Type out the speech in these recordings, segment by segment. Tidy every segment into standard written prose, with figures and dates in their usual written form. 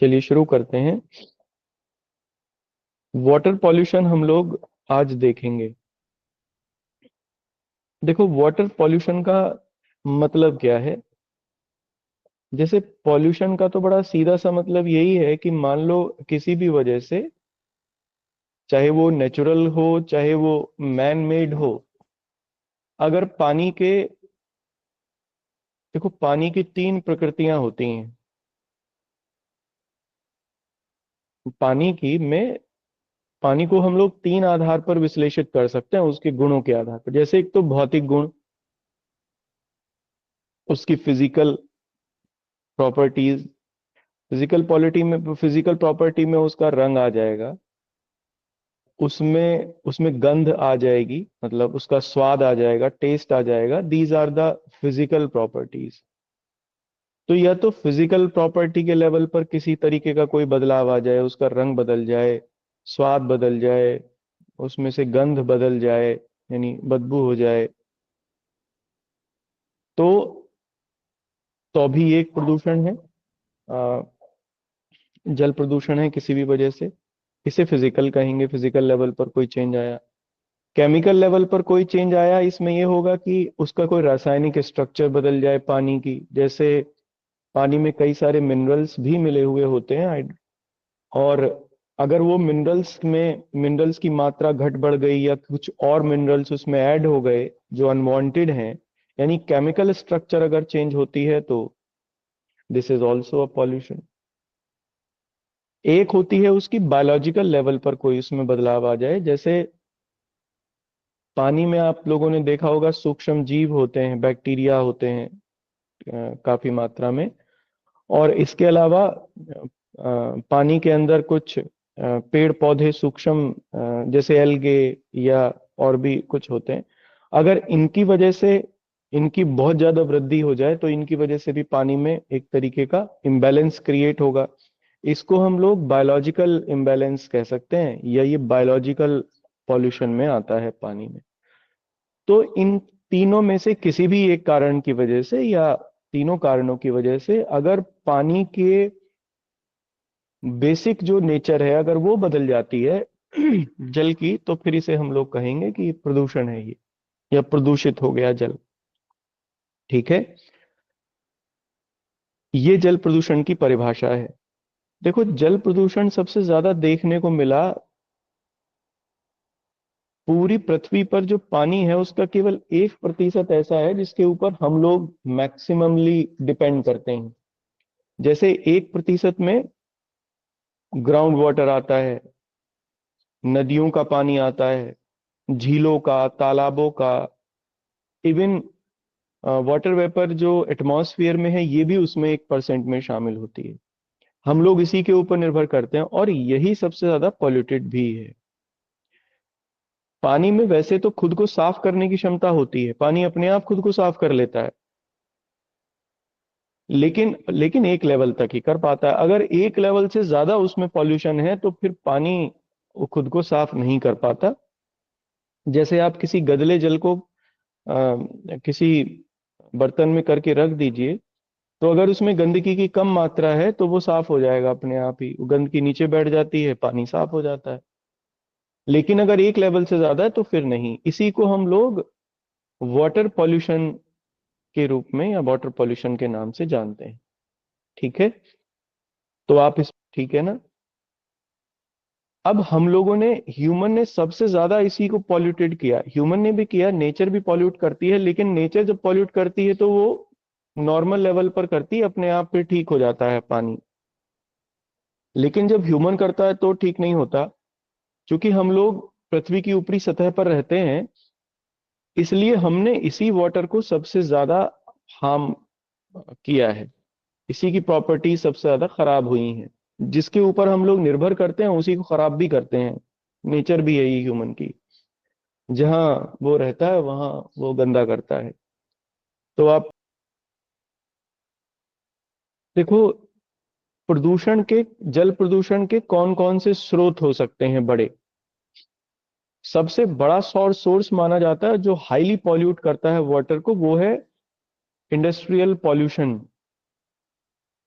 चलिए शुरू करते हैं। वाटर पॉल्यूशन हम लोग आज देखेंगे। देखो, वाटर पॉल्यूशन का मतलब क्या है। जैसे पॉल्यूशन का तो बड़ा सीधा सा मतलब यही है कि मान लो किसी भी वजह से, चाहे वो नेचुरल हो चाहे वो मैन मेड हो, अगर पानी के, देखो पानी की तीन प्रकृतियां होती हैं। पानी की में पानी को हम लोग तीन आधार पर विश्लेषित कर सकते हैं, उसके गुणों के आधार पर। जैसे एक तो भौतिक गुण, उसकी फिजिकल प्रॉपर्टीज। फिजिकल प्रॉपर्टी में उसका रंग आ जाएगा, उसमें उसमें गंध आ जाएगी, मतलब उसका स्वाद आ जाएगा, टेस्ट आ जाएगा। These are the physical properties. तो या तो फिजिकल प्रॉपर्टी के लेवल पर किसी तरीके का कोई बदलाव आ जाए, उसका रंग बदल जाए, स्वाद बदल जाए, उसमें से गंध बदल जाए, यानी बदबू हो जाए, तो भी एक प्रदूषण है। अ, जल प्रदूषण है किसी भी वजह से। इसे फिजिकल कहेंगे, फिजिकल लेवल पर कोई चेंज आया। केमिकल लेवल पर कोई चेंज आया, इसमें यह होगा कि उसका कोई रासायनिक स्ट्रक्चर बदल जाए पानी की। जैसे पानी में कई सारे मिनरल्स भी मिले हुए होते हैं, और अगर वो मिनरल्स की मात्रा घट बढ़ गई या कुछ और मिनरल्स उसमें ऐड हो गए जो अनवांटेड हैं, यानी केमिकल स्ट्रक्चर अगर चेंज होती है, तो this is also a pollution. एक होती है उसकी बायोलॉजिकल लेवल पर कोई उसमें बदलाव आ जाए। जैसे पानी में आप लोगों ने देखा होगा सूक्ष्म जीव होते हैं, बैक्टीरिया होते हैं काफी मात्रा में। और इसके अलावा पानी के अंदर कुछ पेड़ पौधे सूक्ष्म, जैसे एल्गे या और भी कुछ होते हैं। अगर इनकी वजह से इनकी बहुत ज्यादा वृद्धि हो जाए, तो इनकी वजह से भी पानी में एक तरीके का इम्बैलेंस क्रिएट होगा। इसको हम लोग बायोलॉजिकल इम्बैलेंस कह सकते हैं, या ये बायोलॉजिकल पॉल्यूशन में आता है पानी में। तो इन तीनों में से किसी भी एक कारण की वजह से, या तीनों कारणों की वजह से, अगर पानी के बेसिक जो नेचर है अगर वो बदल जाती है जल की, तो फिर इसे हम लोग कहेंगे कि प्रदूषण है ये, या प्रदूषित हो गया जल। ठीक है, ये जल प्रदूषण की परिभाषा है। देखो, जल प्रदूषण सबसे ज्यादा देखने को मिला, पूरी पृथ्वी पर जो पानी है उसका केवल 1% ऐसा है जिसके ऊपर हम लोग मैक्सिममली डिपेंड करते हैं। जैसे 1% में ग्राउंड वाटर आता है, नदियों का पानी आता है, झीलों का, तालाबों का, इवन वाटर वेपर जो एटमॉस्फेयर में है ये भी उसमें 1% में शामिल होती है। हम लोग इसी के ऊपर निर्भर करते हैं, और यही सबसे ज्यादा पॉल्यूटेड भी है। पानी में वैसे तो खुद को साफ करने की क्षमता होती है, पानी अपने आप खुद को साफ कर लेता है, लेकिन लेकिन एक लेवल तक ही कर पाता है। अगर एक लेवल से ज्यादा उसमें पॉल्यूशन है, तो फिर पानी वो खुद को साफ नहीं कर पाता। जैसे आप किसी गदले जल को किसी बर्तन में करके रख दीजिए, तो अगर उसमें गंदगी की कम मात्रा है तो वो साफ हो जाएगा अपने आप ही, वो गंदगी नीचे बैठ जाती है, पानी साफ हो जाता है। लेकिन अगर एक लेवल से ज्यादा है तो फिर नहीं। इसी को हम लोग वाटर पॉल्यूशन के रूप में या वाटर पॉल्यूशन के नाम से जानते हैं। ठीक है, तो आप इस, ठीक है ना। अब हम लोगों ने, ह्यूमन ने सबसे ज्यादा इसी को पॉल्यूटेड किया। ह्यूमन ने भी किया, नेचर भी पॉल्यूट करती है, लेकिन नेचर जब पॉल्यूट करती है तो वो नॉर्मल लेवल पर करती है, अपने आप पे ठीक हो जाता है पानी। लेकिन जब ह्यूमन करता है तो ठीक नहीं होता। क्योंकि हम लोग पृथ्वी की ऊपरी सतह पर रहते हैं, इसलिए हमने इसी वाटर को सबसे ज्यादा हार्म किया है। इसी की प्रॉपर्टी सबसे ज्यादा खराब हुई हैं। जिसके ऊपर हम लोग निर्भर करते हैं उसी को खराब भी करते हैं। नेचर भी है ये ह्यूमन की, जहां वो रहता है वहां वो गंदा करता है। तो आप देखो, जल प्रदूषण के कौन कौन से स्रोत हो सकते हैं बड़े। सबसे बड़ा सोर्स माना जाता है जो हाईली पॉल्यूट करता है वाटर को, वो है इंडस्ट्रियल पॉल्यूशन,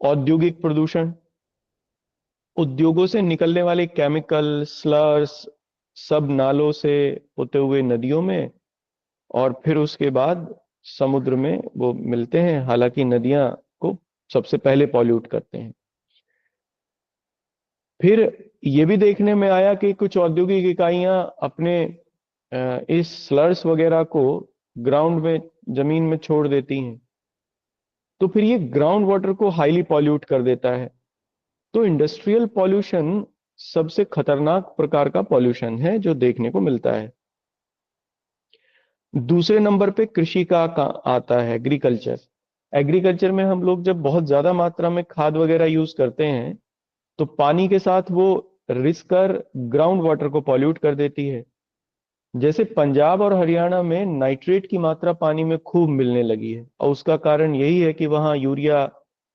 औद्योगिक प्रदूषण। उद्योगों से निकलने वाले केमिकल स्लर्स सब नालों से होते हुए नदियों में, और फिर उसके बाद समुद्र में वो मिलते हैं। हालांकि नदियां को सबसे पहले पॉल्यूट करते हैं। फिर ये भी देखने में आया कि कुछ औद्योगिक इकाइयां अपने इस स्लर्स वगैरह को ग्राउंड में, जमीन में छोड़ देती हैं, तो फिर ये ग्राउंड वाटर को हाईली पॉल्यूट कर देता है। तो इंडस्ट्रियल पॉल्यूशन सबसे खतरनाक प्रकार का पॉल्यूशन है जो देखने को मिलता है। दूसरे नंबर पे कृषि का आता है, एग्रीकल्चर। एग्रीकल्चर में हम लोग जब बहुत ज्यादा मात्रा में खाद वगैरह यूज करते हैं, तो पानी के साथ वो रिस कर ग्राउंड वाटर को पॉल्यूट कर देती है। जैसे पंजाब और हरियाणा में नाइट्रेट की मात्रा पानी में खूब मिलने लगी है, और उसका कारण यही है कि वहाँ यूरिया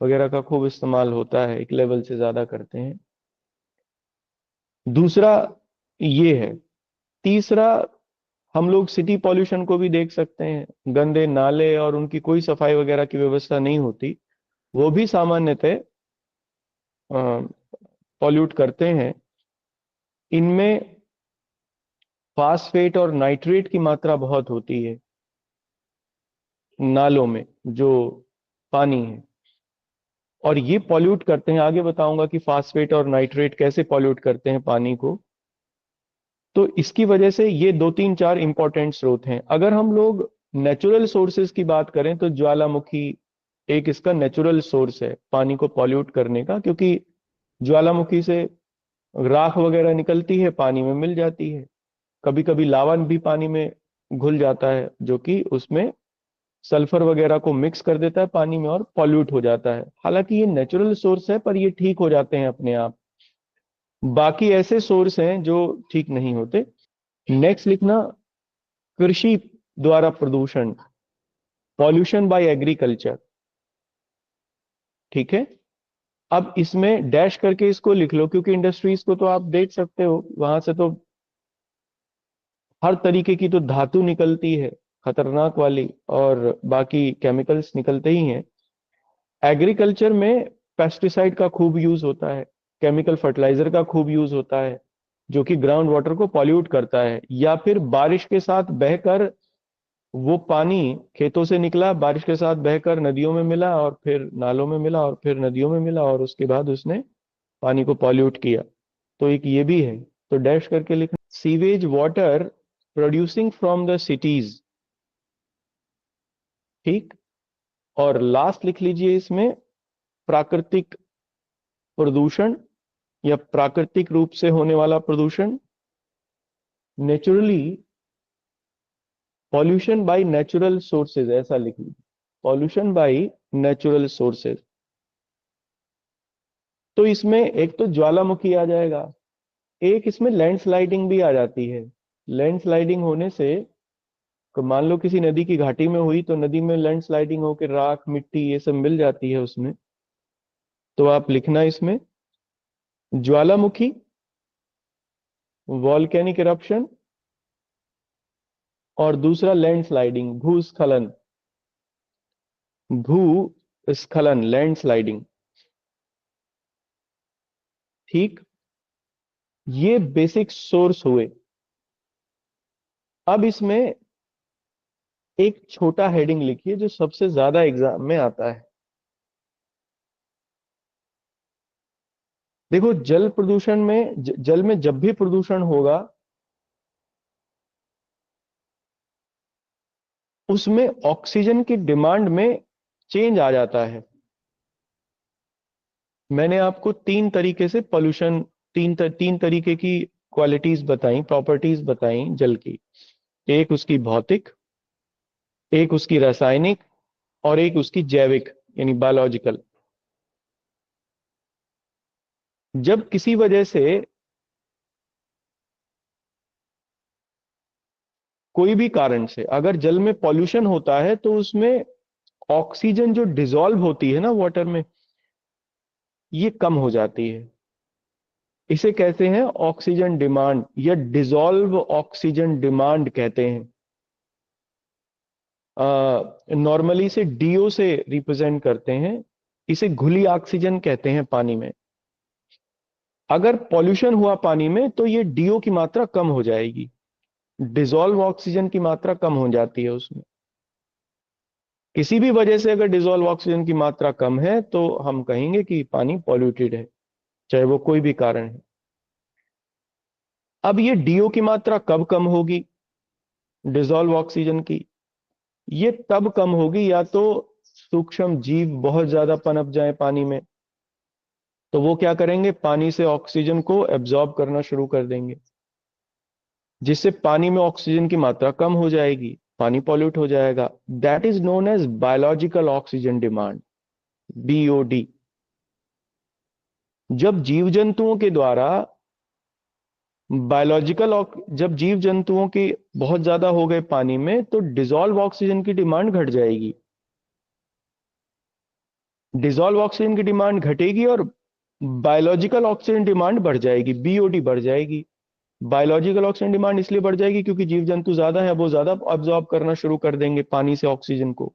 वगैरह का खूब इस्तेमाल होता है, एक लेवल से ज्यादा करते हैं। दूसरा ये है। तीसरा, हम लोग सिटी पॉल्यूशन को भी देख सकते हैं। गंदे नाले और उनकी कोई सफाई वगैरह की व्यवस्था नहीं होती, वो भी सामान्यतः पॉल्यूट करते हैं। इनमें फास्फेट और नाइट्रेट की मात्रा बहुत होती है नालों में, जो पानी है, और ये पॉल्यूट करते हैं। आगे बताऊंगा कि फास्फेट और नाइट्रेट कैसे पॉल्यूट करते हैं पानी को। तो इसकी वजह से ये दो तीन चार इंपॉर्टेंट स्रोत हैं। अगर हम लोग नेचुरल सोर्सेज की बात करें तो ज्वालामुखी एक इसका नेचुरल सोर्स है पानी को पॉल्यूट करने का, क्योंकि ज्वालामुखी से राख वगैरह निकलती है, पानी में मिल जाती है। कभी कभी लावा भी पानी में घुल जाता है, जो कि उसमें सल्फर वगैरह को मिक्स कर देता है पानी में और पॉल्यूट हो जाता है। हालांकि ये नेचुरल सोर्स है, पर ये ठीक हो जाते हैं अपने आप। बाकी ऐसे सोर्स हैं जो ठीक नहीं होते। नेक्स्ट लिखना, कृषि द्वारा प्रदूषण, पॉल्यूशन बाय एग्रीकल्चर। ठीक है। अब इसमें डैश करके इसको लिख लो, क्योंकि इंडस्ट्रीज को तो आप देख सकते हो, वहां से तो हर तरीके की तो धातु निकलती है खतरनाक वाली, और बाकी केमिकल्स निकलते ही हैं। एग्रीकल्चर में पेस्टिसाइड का खूब यूज होता है, केमिकल फर्टिलाइजर का खूब यूज होता है, जो कि ग्राउंड वाटर को पॉल्यूट करता है। या फिर बारिश के साथ बहकर वो पानी खेतों से निकला, बारिश के साथ बहकर नदियों में मिला, और फिर नालों में मिला, और फिर नदियों में मिला, और उसके बाद उसने पानी को पॉल्यूट किया। तो एक ये भी है। तो डैश करके लिखना, sewage water producing from the cities. ठीक। और लास्ट लिख लीजिए इसमें, प्राकृतिक प्रदूषण या प्राकृतिक रूप से होने वाला प्रदूषण, naturally, pollution by natural sources, ऐसा लिख लीजिए, पॉल्यूशन बाय नेचुरल सोर्सेज। तो इसमें एक तो ज्वालामुखी आ जाएगा, एक इसमें लैंडस्लाइडिंग भी आ जाती है। लैंडस्लाइडिंग होने से, मान लो किसी नदी की घाटी में हुई, तो नदी में लैंडस्लाइडिंग होकर राख मिट्टी ये सब मिल जाती है उसमें। तो आप लिखना इसमें, ज्वालामुखी, वॉल्केनिक इरप्शन, और दूसरा लैंडस्लाइडिंग, भूस्खलन। भूस्खलन, लैंडस्लाइडिंग। ठीक। ये बेसिक सोर्स हुए। अब इसमें एक छोटा हेडिंग लिखिए जो सबसे ज्यादा एग्जाम में आता है। देखो, जल प्रदूषण में, जल में जब भी प्रदूषण होगा, उसमें ऑक्सीजन की डिमांड में चेंज आ जाता है। मैंने आपको तीन तरीके से पोल्यूशन, तीन तरीके की क्वालिटीज बताई, प्रॉपर्टीज बताई जल की। एक उसकी भौतिक, एक उसकी रासायनिक, और एक उसकी जैविक, यानी बायोलॉजिकल। जब किसी वजह से कोई भी कारण से अगर जल में पॉल्यूशन होता है, तो उसमें ऑक्सीजन जो डिसॉल्व होती है ना वाटर में, ये कम हो जाती है। इसे कहते हैं ऑक्सीजन डिमांड, या डिसॉल्व ऑक्सीजन डिमांड कहते हैं। नॉर्मली से डीओ से रिप्रेजेंट करते हैं। इसे घुली ऑक्सीजन कहते हैं पानी में। अगर पॉल्यूशन हुआ पानी में तो ये डीओ की मात्रा कम हो जाएगी, डिजोल्व ऑक्सीजन की मात्रा कम हो जाती है उसमें। किसी भी वजह से अगर डिजोल्व ऑक्सीजन की मात्रा कम है तो हम कहेंगे कि पानी पॉल्यूटेड है, चाहे वो कोई भी कारण है। अब ये डीओ की मात्रा कब कम होगी, डिजोल्व ऑक्सीजन की? ये तब कम होगी या तो सूक्ष्म जीव बहुत ज्यादा पनप जाए पानी में, तो वो क्या करेंगे, पानी से ऑक्सीजन को एब्जॉर्ब करना शुरू कर देंगे, जिससे पानी में ऑक्सीजन की मात्रा कम हो जाएगी, पानी पॉल्यूट हो जाएगा। That is known as biological oxygen demand, BOD. जब जीव जंतुओं के द्वारा बायोलॉजिकल, जब जीव जंतुओं के बहुत ज्यादा हो गए पानी में तो डिजोल्व ऑक्सीजन की डिमांड घट जाएगी। डिजोल्व ऑक्सीजन की डिमांड घटेगी और बायोलॉजिकल ऑक्सीजन डिमांड बढ़ जाएगी, बीओडी बढ़ जाएगी। बायोलॉजिकल ऑक्सीजन डिमांड इसलिए बढ़ जाएगी क्योंकि जीव जंतु ज्यादा है, वो ज्यादा अब्जॉर्ब करना शुरू कर देंगे पानी से ऑक्सीजन को,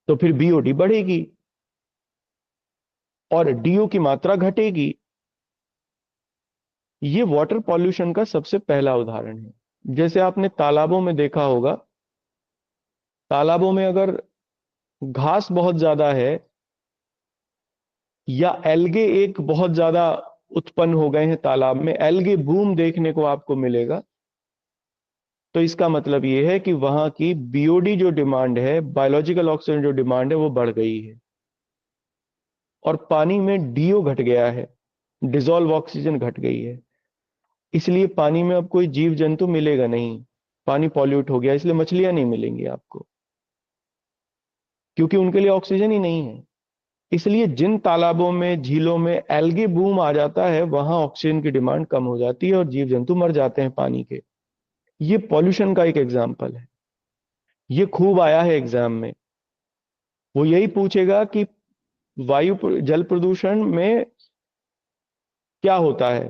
तो फिर बीओडी बढ़ेगी और डीओ की मात्रा घटेगी। ये वाटर पॉल्यूशन का सबसे पहला उदाहरण है। जैसे आपने तालाबों में देखा होगा, तालाबों में अगर घास बहुत ज्यादा है या एल्गे एक बहुत ज्यादा उत्पन्न हो गए हैं तालाब में, एल्गे बूम देखने को आपको मिलेगा, तो इसका मतलब यह है कि वहां की बीओडी जो डिमांड है, बायोलॉजिकल ऑक्सीजन जो डिमांड है, वो बढ़ गई है और पानी में डीओ घट गया है, डिजोल्व ऑक्सीजन घट गई है। इसलिए पानी में अब कोई जीव जंतु मिलेगा नहीं, पानी पॉल्यूट हो गया, इसलिए मछलियां नहीं मिलेंगी आपको, क्योंकि उनके लिए ऑक्सीजन ही नहीं है। इसलिए जिन तालाबों में, झीलों में एल्गे बूम आ जाता है, वहां ऑक्सीजन की डिमांड कम हो जाती है और जीव जंतु मर जाते हैं पानी के। ये पॉल्यूशन का एक एग्जाम्पल है। ये खूब आया है एग्जाम में। वो यही पूछेगा कि जल प्रदूषण में क्या होता है,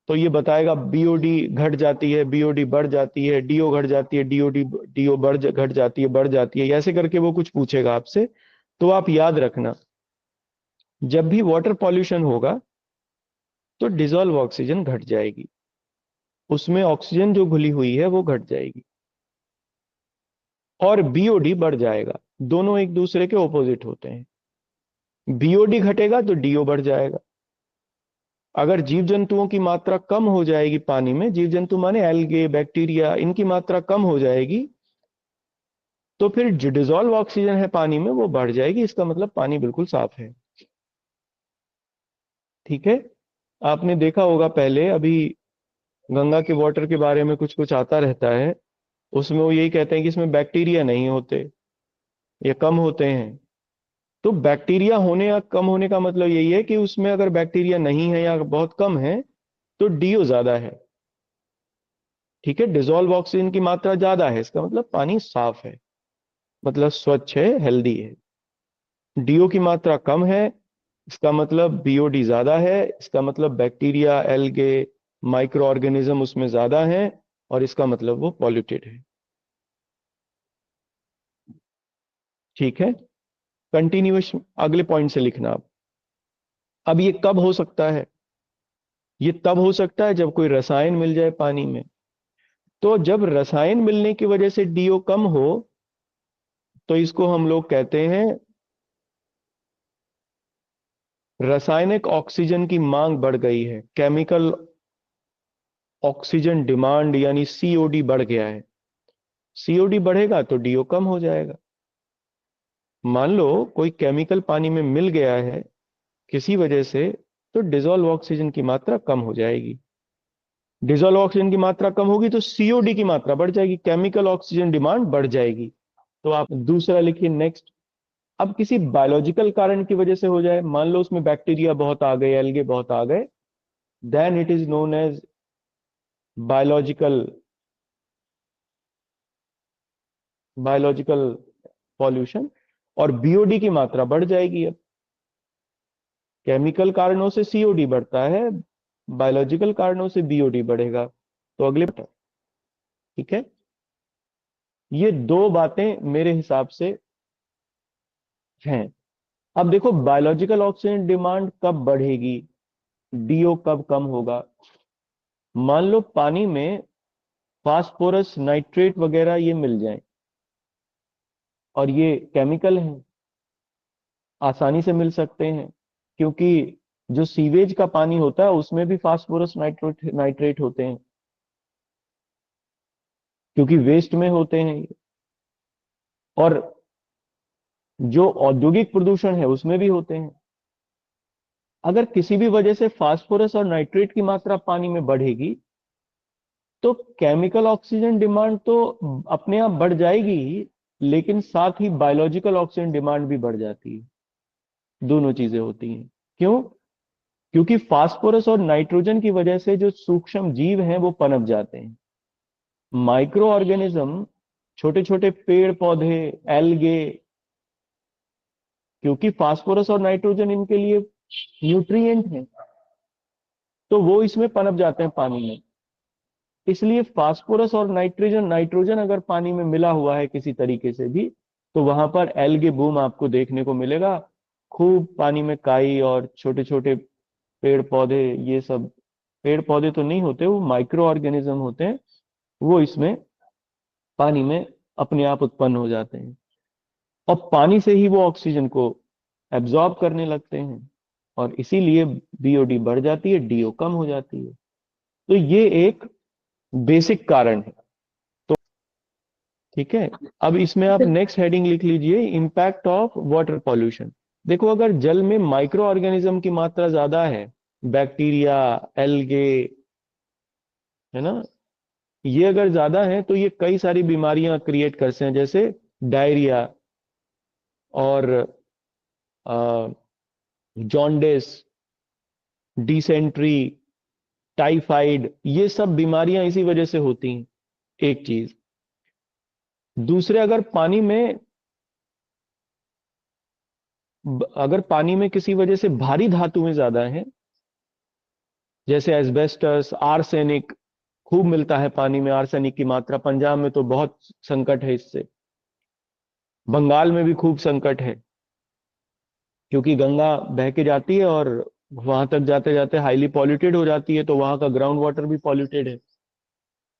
तो ये बताएगा बीओडी घट जाती है, बीओडी बढ़ जाती है, डीओ घट जाती है, डीओडी डीओ घट जाती है, बढ़ जाती है, ऐसे करके वो कुछ पूछेगा आपसे। तो आप याद रखना, जब भी वाटर पॉल्यूशन होगा तो डिजोल्व ऑक्सीजन घट जाएगी, उसमें ऑक्सीजन जो घुली हुई है वो घट जाएगी और बीओडी बढ़ जाएगा। दोनों एक दूसरे के ऑपोजिट होते हैं। बीओडी घटेगा तो डीओ बढ़ जाएगा। अगर जीव जंतुओं की मात्रा कम हो जाएगी पानी में, जीव जंतु माने एल्गे, बैक्टीरिया, इनकी मात्रा कम हो जाएगी, तो फिर जो डिजोल्व ऑक्सीजन है पानी में वो बढ़ जाएगी। इसका मतलब पानी बिल्कुल साफ है। ठीक है। आपने देखा होगा पहले, अभी गंगा के वाटर के बारे में कुछ कुछ आता रहता है, उसमें वो यही कहते हैं कि इसमें बैक्टीरिया नहीं होते या कम होते हैं। तो बैक्टीरिया होने या कम होने का मतलब यही है कि उसमें अगर बैक्टीरिया नहीं है या बहुत कम है तो डीओ ज्यादा है। ठीक है, डिजोल्व ऑक्सीजन की मात्रा ज्यादा है, इसका मतलब पानी साफ है, मतलब स्वच्छ है, हेल्दी है। डीओ की मात्रा कम है, इसका मतलब बीओडी ज्यादा है, इसका मतलब बैक्टीरिया, एल्गे, माइक्रो ऑर्गेनिज्म उसमें ज्यादा है और इसका मतलब वो पॉल्यूटेड है। ठीक है, कंटिन्यूस अगले पॉइंट से लिखना आप। अब ये कब हो सकता है? ये तब हो सकता है जब कोई रसायन मिल जाए पानी में। तो जब रसायन मिलने की वजह से डीओ कम हो तो इसको हम लोग कहते हैं रासायनिक ऑक्सीजन की मांग बढ़ गई है, केमिकल ऑक्सीजन डिमांड यानी सीओडी बढ़ गया है। सीओडी बढ़ेगा तो डीओ कम हो जाएगा। मान लो कोई केमिकल पानी में मिल गया है किसी वजह से, तो डिजोल्व ऑक्सीजन की मात्रा कम हो जाएगी। डिजोल्व ऑक्सीजन की मात्रा कम होगी तो सीओडी की मात्रा बढ़ जाएगी, केमिकल ऑक्सीजन डिमांड बढ़ जाएगी। तो आप दूसरा लिखिए, नेक्स्ट। अब किसी बायोलॉजिकल कारण की वजह से हो जाए, मान लो उसमें बैक्टीरिया बहुत आ गए, एल्गे बहुत आ गए, then it is known as biological biological pollution और बीओडी की मात्रा बढ़ जाएगी। अब केमिकल कारणों से सीओडी बढ़ता है, बायोलॉजिकल कारणों से बीओडी बढ़ेगा। तो अगले, ठीक है, ये दो बातें मेरे हिसाब से हैं। अब देखो बायोलॉजिकल ऑक्सीजन डिमांड कब बढ़ेगी, डीओ कब कम होगा? मान लो पानी में फास्फोरस नाइट्रेट वगैरह ये मिल जाए, और ये केमिकल हैं, आसानी से मिल सकते हैं, क्योंकि जो सीवेज का पानी होता है उसमें भी फास्फोरस नाइट्रेट नाइट्रेट होते हैं, क्योंकि वेस्ट में होते हैं ये। और जो औद्योगिक प्रदूषण है उसमें भी होते हैं। अगर किसी भी वजह से फास्फोरस और नाइट्रेट की मात्रा पानी में बढ़ेगी, तो केमिकल ऑक्सीजन डिमांड तो अपने आप बढ़ जाएगी ही, लेकिन साथ ही बायोलॉजिकल ऑक्सीजन डिमांड भी बढ़ जाती है। दोनों चीजें होती हैं। क्यों? क्योंकि फास्फोरस और नाइट्रोजन की वजह से जो सूक्ष्म जीव हैं वो पनप जाते हैं। माइक्रो ऑर्गेनिज्म, छोटे छोटे पेड़ पौधे, एल्गे, क्योंकि फास्फोरस और नाइट्रोजन इनके लिए न्यूट्रिएंट हैं, तो वो इसमें पनप जाते हैं पानी में। इसलिए फास्फोरस और नाइट्रोजन नाइट्रोजन अगर पानी में मिला हुआ है किसी तरीके से भी, तो वहां पर एल्गे बूम आपको देखने को मिलेगा। खूब पानी में काई और छोटे छोटे पेड़ पौधे, ये सब पेड़ पौधे तो नहीं होते, वो माइक्रो ऑर्गेनिज्म होते हैं, वो इसमें पानी में अपने आप उत्पन्न हो जाते हैं, और पानी से ही वो ऑक्सीजन को एब्जॉर्ब करने लगते हैं, और इसीलिए बीओडी बढ़ जाती है, डीओ कम हो जाती है। तो ये एक बेसिक कारण है। तो ठीक है, अब इसमें आप नेक्स्ट हेडिंग लिख लीजिए, इंपैक्ट ऑफ वाटर पॉल्यूशन। देखो, अगर जल में माइक्रो ऑर्गेनिज्म की मात्रा ज्यादा है, बैक्टीरिया, एल्गे, है ना, ये अगर ज्यादा है तो ये कई सारी बीमारियां क्रिएट करते हैं, जैसे डायरिया और जॉन्डिस, डिसेंट्री, टाइफाइड, ये सब बीमारियां इसी वजह से होती हैं। एक चीज। दूसरे, अगर पानी में किसी वजह से भारी धातुएं ज्यादा हैं, जैसे एस्बेस्टस, आर्सेनिक, खूब मिलता है पानी में आर्सेनिक की मात्रा, पंजाब में तो बहुत संकट है इससे, बंगाल में भी खूब संकट है, क्योंकि गंगा बह के जाती है और वहां तक जाते जाते हाईली पॉल्यूटेड हो जाती है, तो वहां का ग्राउंड वाटर भी पॉल्यूटेड है।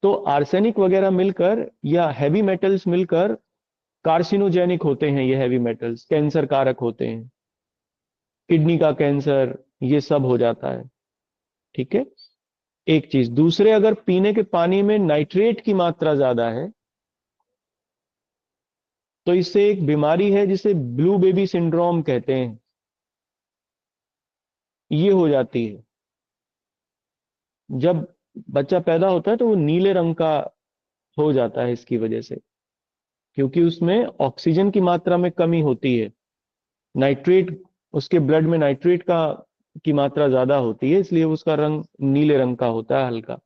तो आर्सेनिक वगैरह मिलकर या हैवी मेटल्स मिलकर कार्सिनोजेनिक होते हैं, ये हैवी मेटल्स कैंसर कारक होते हैं, किडनी का कैंसर, ये सब हो जाता है। ठीक है, एक चीज। दूसरे, अगर पीने के पानी में नाइट्रेट की मात्रा ज्यादा है, तो इससे एक बीमारी है जिसे ब्लू बेबी सिंड्रोम कहते हैं, ये हो जाती है। जब बच्चा पैदा होता है तो वो नीले रंग का हो जाता है इसकी वजह से, क्योंकि उसमें ऑक्सीजन की मात्रा में कमी होती है। नाइट्रेट, उसके ब्लड में नाइट्रेट का की मात्रा ज्यादा होती है, इसलिए उसका रंग नीले रंग का होता है, हल्का।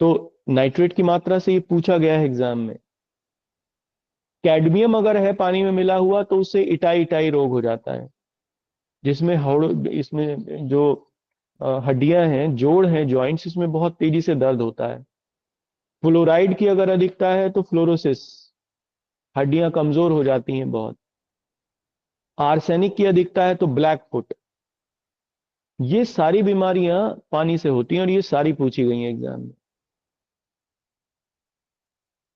तो नाइट्रेट की मात्रा से ये पूछा गया है एग्जाम में। कैडमियम अगर है पानी में मिला हुआ, तो उससे इटाई इटाई रोग हो जाता है, जिसमें हड़ इसमें जो हड्डियां हैं, जोड़ हैं, जॉइंट्स, इसमें बहुत तेजी से दर्द होता है। फ्लोराइड की अगर अधिकता है तो फ्लोरोसिस, हड्डियां कमजोर हो जाती हैं बहुत। आर्सेनिक की अधिकता है तो ब्लैक फुट। ये सारी बीमारियां पानी से होती हैं, और ये सारी पूछी गई हैं एग्जाम में।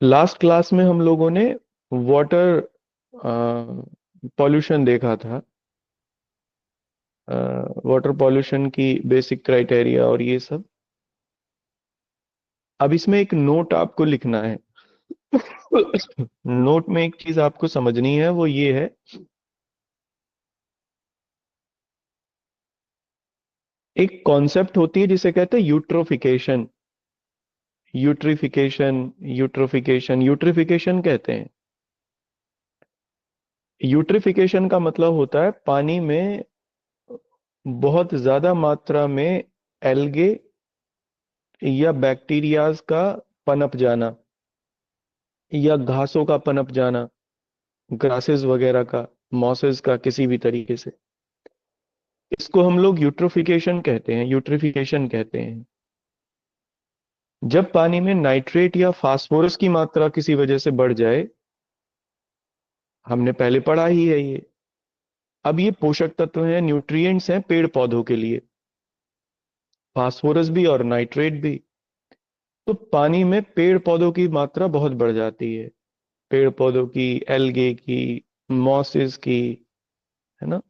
लास्ट क्लास में हम लोगों ने वाटर पॉल्यूशन देखा था, वाटर पॉल्यूशन की बेसिक क्राइटेरिया और ये सब। अब इसमें एक नोट आपको लिखना है। नोट में एक चीज आपको समझनी है, वो ये है, एक कॉन्सेप्ट होती है जिसे कहते हैं यूट्रोफिकेशन। यूट्रिफिकेशन, यूट्रोफिकेशन, यूट्रिफिकेशन कहते हैं। यूट्रिफिकेशन का मतलब होता है पानी में बहुत ज्यादा मात्रा में एल्गे या बैक्टीरियाज का पनप जाना, या घासों का पनप जाना, ग्रासेस वगैरह का, मॉसेस का, किसी भी तरीके से। इसको हम लोग यूट्रोफिकेशन कहते हैं, यूट्रिफिकेशन कहते हैं। जब पानी में नाइट्रेट या फास्फोरस की मात्रा किसी वजह से बढ़ जाए, हमने पहले पढ़ा ही है ये। अब ये पोषक तत्व हैं, न्यूट्रिएंट्स हैं पेड़ पौधों के लिए, फास्फोरस भी और नाइट्रेट भी। तो पानी में पेड़ पौधों की मात्रा बहुत बढ़ जाती है, पेड़ पौधों की, एल्गे की, मॉसेस की, है ना।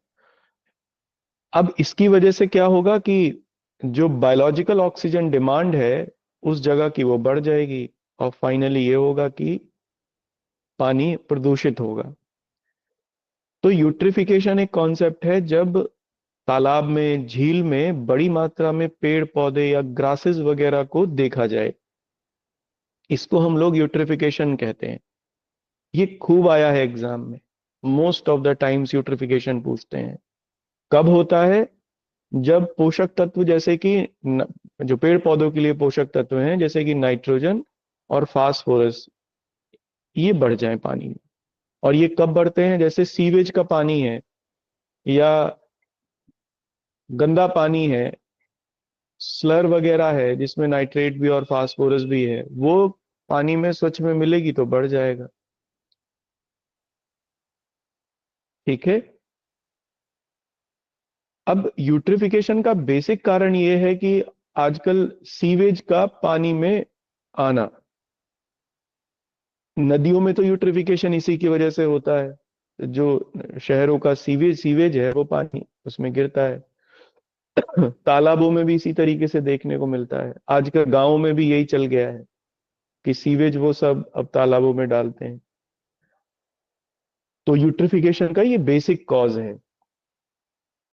अब इसकी वजह से क्या होगा कि जो बायोलॉजिकल ऑक्सीजन डिमांड है उस जगह की वो बढ़ जाएगी, और फाइनली ये होगा कि पानी प्रदूषित होगा। तो यूट्रिफिकेशन एक कॉन्सेप्ट है जब तालाब में, झील में बड़ी मात्रा में पेड़ पौधे या ग्रासेस वगैरह को देखा जाए, इसको हम लोग यूट्रिफिकेशन कहते हैं। ये खूब आया है एग्जाम में, most of the times eutrophication पूछते हैं। कब होता है? जब पोषक तत्व जैसे कि जो पेड़ पौधों के लिए पोषक तत्व हैं जैसे कि नाइट्रोजन और फास्फोरस, ये बढ़ जाए पानी में। और ये कब बढ़ते हैं? जैसे सीवेज का पानी है, या गंदा पानी है, स्लर वगैरह है जिसमें नाइट्रेट भी और फास्फोरस भी है, वो पानी में स्वच्छ में मिलेगी तो बढ़ जाएगा। ठीक है। अब यूट्रिफिकेशन का बेसिक कारण ये है कि आजकल सीवेज का पानी में आना, नदियों में तो यूट्रिफिकेशन इसी की वजह से होता है, जो शहरों का सीवेज सीवेज है वो पानी उसमें गिरता है। तालाबों में भी इसी तरीके से देखने को मिलता है, आजकल गांवों में भी यही चल गया है कि सीवेज वो सब अब तालाबों में डालते हैं। तो यूट्रिफिकेशन का ये बेसिक कॉज है।